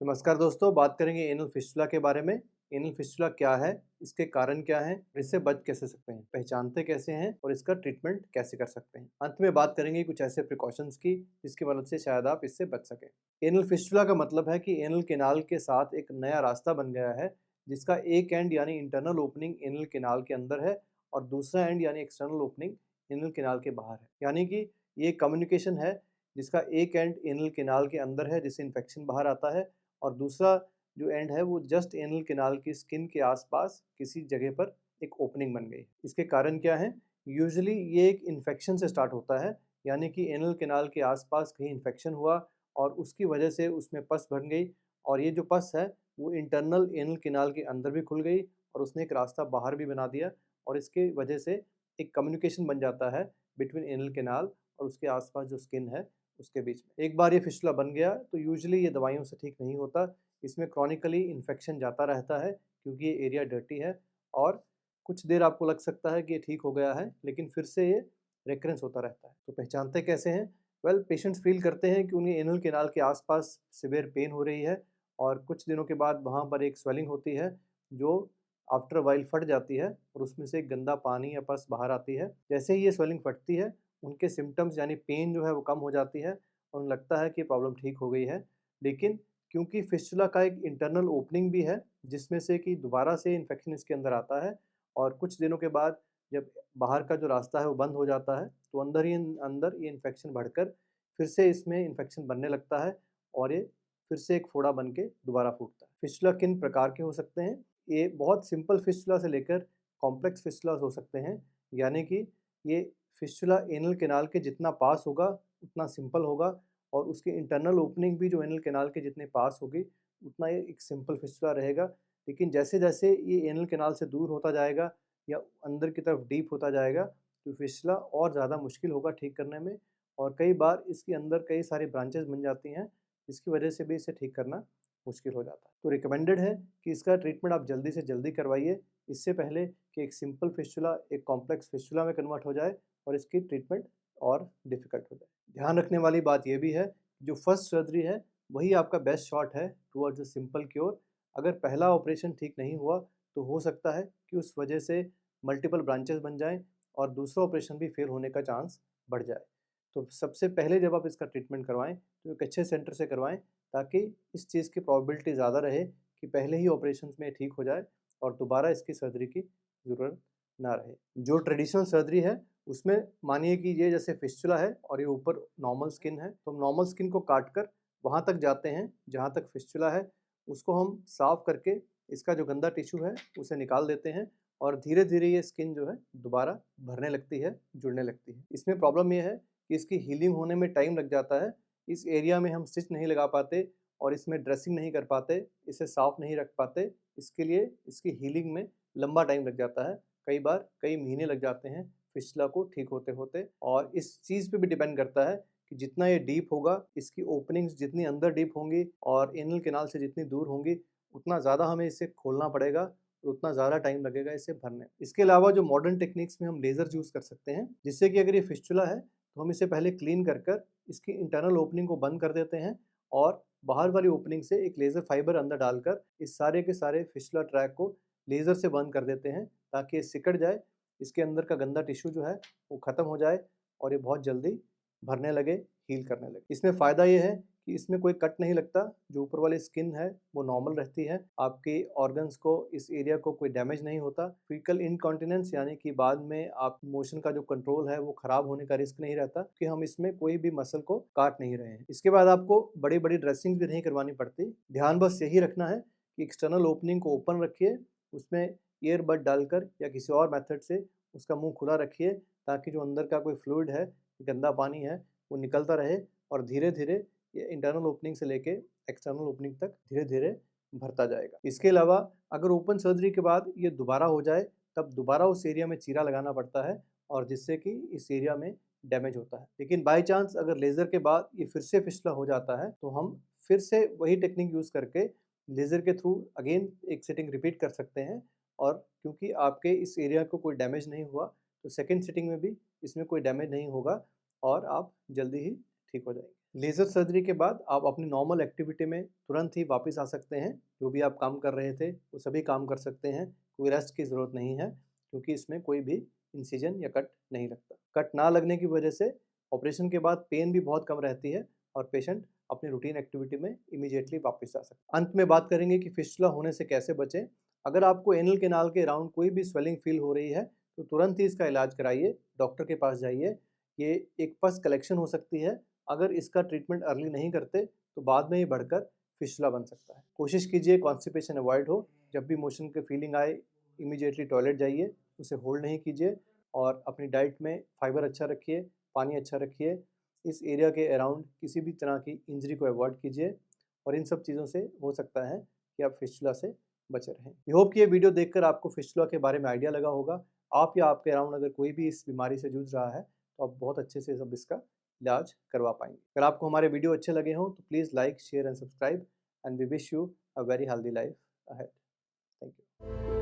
नमस्कार दोस्तों, बात करेंगे एनल फिस्टुला के बारे में। एनल फिस्टुला क्या है, इसके कारण क्या हैं, इससे बच कैसे सकते हैं, पहचानते कैसे हैं और इसका ट्रीटमेंट कैसे कर सकते हैं। अंत में बात करेंगे कुछ ऐसे प्रिकॉशंस की जिसकी मदद से शायद आप इससे बच सकें। एनल फिस्टुला का मतलब है कि एनल कैनाल के साथ एक नया रास्ता बन गया है, जिसका एक एंड यानी इंटरनल ओपनिंग एनल कैनाल के अंदर है और दूसरा एंड यानी एक्सटर्नल ओपनिंग एनल कैनाल के बाहर है। यानी कि ये कम्युनिकेशन है जिसका एक एंड एनल कैनाल के अंदर है जिससे इन्फेक्शन बाहर आता है और दूसरा जो एंड है वो जस्ट एनल कैनाल की स्किन के आसपास किसी जगह पर एक ओपनिंग बन गई। इसके कारण क्या है? यूजुअली ये एक इन्फेक्शन से स्टार्ट होता है, यानी कि एनल कैनाल के आसपास कहीं इन्फेक्शन हुआ और उसकी वजह से उसमें पस बन गई और ये जो पस है वो इंटरनल एनल कैनाल के अंदर भी खुल गई और उसने एक रास्ता बाहर भी बना दिया और इसके वजह से एक कम्युनिकेशन बन जाता है बिटवीन एनल कैनाल और उसके आसपास जो स्किन है उसके बीच में। एक बार ये फिस्टुला बन गया तो यूजुअली ये दवाइयों से ठीक नहीं होता। इसमें क्रॉनिकली इन्फेक्शन जाता रहता है क्योंकि ये एरिया डर्टी है और कुछ देर आपको लग सकता है कि ये ठीक हो गया है, लेकिन फिर से ये रिकरेंस होता रहता है। तो पहचानते कैसे हैं? वेल, पेशेंट्स फ़ील करते हैं कि उन्हें एनल कैनाल के आस-पास सिवियर पेन हो रही है और कुछ दिनों के बाद वहाँ पर एक स्वेलिंग होती है जो आफ्टर अ व्हाइल फट जाती है और उसमें से गंदा पानी या पस बाहर आती है। जैसे ही ये स्वेलिंग फटती है, उनके सिम्पटम्स यानी पेन जो है वो कम हो जाती है और उन्हें लगता है कि प्रॉब्लम ठीक हो गई है। लेकिन क्योंकि फिस्टुला का एक इंटरनल ओपनिंग भी है, जिसमें से कि दोबारा से इन्फेक्शन इसके अंदर आता है और कुछ दिनों के बाद जब बाहर का जो रास्ता है वो बंद हो जाता है, तो अंदर ये इन्फेक्शन बढ़कर फिर से इसमें इन्फेक्शन बनने लगता है और ये फिर से एक फोड़ा बन के दोबारा फूटता है। फिस्टुला किन प्रकार के हो सकते हैं? ये बहुत सिंपल फिस्टुला से लेकर कॉम्प्लेक्स फिस्टुलास हो सकते हैं, यानी कि ये फिस्टुला एनल कैनाल के जितना पास होगा, उतना सिंपल होगा और उसकी इंटरनल ओपनिंग भी जो एनल कैनाल के जितने पास होगी, उतना ये एक सिंपल फिस्टुला रहेगा। लेकिन जैसे-जैसे ये एनल कैनाल से दूर होता जाएगा या अंदर की तरफ डीप होता जाएगा, तो फिस्टुला और ज़्यादा मुश्किल होगा ठीक करने में और कई बार इसके अंदर कई सारी ब्रांचेज़ बन जाती हैं, जिसकी वजह से भी इसे ठीक करना मुश्किल हो जाता है। तो रिकमेंडेड है कि इसका ट्रीटमेंट आप जल्दी से जल्दी करवाइए, इससे पहले कि एक सिंपल फिस्टुला एक कॉम्प्लेक्स फिस्टुला में कन्वर्ट हो जाए और इसकी ट्रीटमेंट और डिफ़िकल्ट हो जाए। ध्यान रखने वाली बात ये भी है, जो फर्स्ट सर्जरी है, वही आपका बेस्ट शॉट है टुवर्ड्स अ सिंपल क्योर। अगर पहला ऑपरेशन ठीक नहीं हुआ, तो हो सकता है कि उस वजह से मल्टीपल ब्रांचेज़ बन जाएँ और दूसरा ऑपरेशन भी फ़ेल होने का चांस बढ़ जाए। तो सबसे पहले जब आप इसका ट्रीटमेंट करवाएँ, तो एक अच्छे सेंटर से करवाएँ, ताकि इस चीज़ की प्रोबेबिलिटी ज़्यादा रहे कि पहले ही ऑपरेशंस में ठीक हो जाए और दोबारा इसकी सर्जरी की ज़रूरत ना रहे। जो ट्रेडिशनल सर्जरी है, उसमें मानिए कि ये जैसे फिस्टुला है और ये ऊपर नॉर्मल स्किन है, तो हम नॉर्मल स्किन को काट कर वहाँ तक जाते हैं जहाँ तक फिस्टुला है, उसको हम साफ़ करके इसका जो गंदा टिश्यू है उसे निकाल देते हैं और धीरे-धीरे ये स्किन जो है दोबारा भरने लगती है, जुड़ने लगती है। इसमें प्रॉब्लम ये है कि इसकी हीलिंग होने में टाइम लग जाता है। इस एरिया में हम स्टिच नहीं लगा पाते और इसमें ड्रेसिंग नहीं कर पाते, इसे साफ़ नहीं रख पाते। इसके लिए इसकी हीलिंग में लंबा टाइम लग जाता है। कई बार कई महीने लग जाते हैं फिस्टुला को ठीक होते-होते और इस चीज़ पे भी डिपेंड करता है कि जितना ये डीप होगा, इसकी ओपनिंग्स जितनी अंदर डीप होंगी और एनल कैनाल से जितनी दूर होंगी, उतना ज़्यादा हमें इसे खोलना पड़ेगा और उतना ज़्यादा टाइम लगेगा इसे भरने में। इसके अलावा जो मॉडर्न टेक्निक्स में हम लेज़र यूज़ कर सकते हैं, जिससे कि अगर ये फिस्टुला है, तो हम इसे पहले क्लीन कर इसकी इंटरनल ओपनिंग को बंद कर देते हैं और बाहर वाली ओपनिंग से एक लेज़र फाइबर अंदर डालकर इस सारे के सारे फिस्टुला ट्रैक को लेज़र से बंद कर देते हैं, ताकि ये सिकुड़ जाए, इसके अंदर का गंदा टिश्यू जो है वो ख़त्म हो जाए और ये बहुत जल्दी भरने लगे, हील करने लगे। इसमें फ़ायदा ये है कि इसमें कोई कट नहीं लगता, जो ऊपर वाली स्किन है वो नॉर्मल रहती है, आपके ऑर्गन्स को, इस एरिया को कोई डैमेज नहीं होता। फीकल इनकॉन्टिनेंस यानी कि बाद में आप मोशन का जो कंट्रोल है वो ख़राब होने का रिस्क नहीं रहता, कि हम इसमें कोई भी मसल को काट नहीं रहे हैं। इसके बाद आपको बड़ी-बड़ी ड्रेसिंग्स भी नहीं करवानी पड़ती। ध्यान बस यही रखना है कि एक्सटर्नल ओपनिंग को ओपन रखिए, उसमें ईयरबड डालकर या किसी और मेथड से उसका मुँह खुला रखिए, ताकि जो अंदर का कोई फ्लूइड है, गंदा पानी है, वो निकलता रहे और धीरे-धीरे ये इंटरनल ओपनिंग से लेके एक्सटर्नल ओपनिंग तक धीरे-धीरे भरता जाएगा। इसके अलावा अगर ओपन सर्जरी के बाद ये दोबारा हो जाए, तब दोबारा उस एरिया में चीरा लगाना पड़ता है और जिससे कि इस एरिया में डैमेज होता है। लेकिन बाय चांस अगर लेज़र के बाद ये फिर से फिस्टुला हो जाता है, तो हम फिर से वही टेक्निक यूज़ करके लेज़र के थ्रू अगेन एक सिटिंग रिपीट कर सकते हैं और क्योंकि आपके इस एरिया को कोई डैमेज नहीं हुआ, तो सेकंड सिटिंग में भी इसमें कोई डैमेज नहीं होगा और आप जल्दी ही ठीक हो जाएँगे। लेज़र सर्जरी के बाद आप अपनी नॉर्मल एक्टिविटी में तुरंत ही वापस आ सकते हैं। जो भी आप काम कर रहे थे वो सभी काम कर सकते हैं। कोई रेस्ट की ज़रूरत नहीं है क्योंकि इसमें कोई भी इंसिजन या कट नहीं लगता। कट ना लगने की वजह से ऑपरेशन के बाद पेन भी बहुत कम रहती है और पेशेंट अपनी रूटीन एक्टिविटी में इमीडिएटली वापस आ सकता है। अंत में बात करेंगे कि फिस्टुला होने से कैसे बचें। अगर आपको एनल कैनाल के अराउंड कोई भी स्वेलिंग फील हो रही है तो तुरंत ही इसका इलाज कराइए, डॉक्टर के पास जाइए। ये एक पस कलेक्शन हो सकती है। अगर इसका ट्रीटमेंट अर्ली नहीं करते तो बाद में ये बढ़कर फिस्टुला बन सकता है। कोशिश कीजिए कॉन्स्टिपेशन अवॉइड हो। जब भी मोशन की फीलिंग आए इमीडिएटली टॉयलेट जाइए, उसे होल्ड नहीं कीजिए और अपनी डाइट में फाइबर अच्छा रखिए, पानी अच्छा रखिए। इस एरिया के अराउंड किसी भी तरह की इंजरी को अवॉइड कीजिए और इन सब चीज़ों से हो सकता है कि आप फिस्टुला से बचे रहें। वी होप कि ये वीडियो देखकर आपको फिस्टुला के बारे में आइडिया लगा होगा। आप या आपके अराउंड अगर कोई भी इस बीमारी से जूझ रहा है तो आप बहुत अच्छे से सब इसका इलाज करवा पाएंगे। अगर आपको हमारे वीडियो अच्छे लगे हों तो please like, share and subscribe and we wish you a very healthy life ahead. Thank you.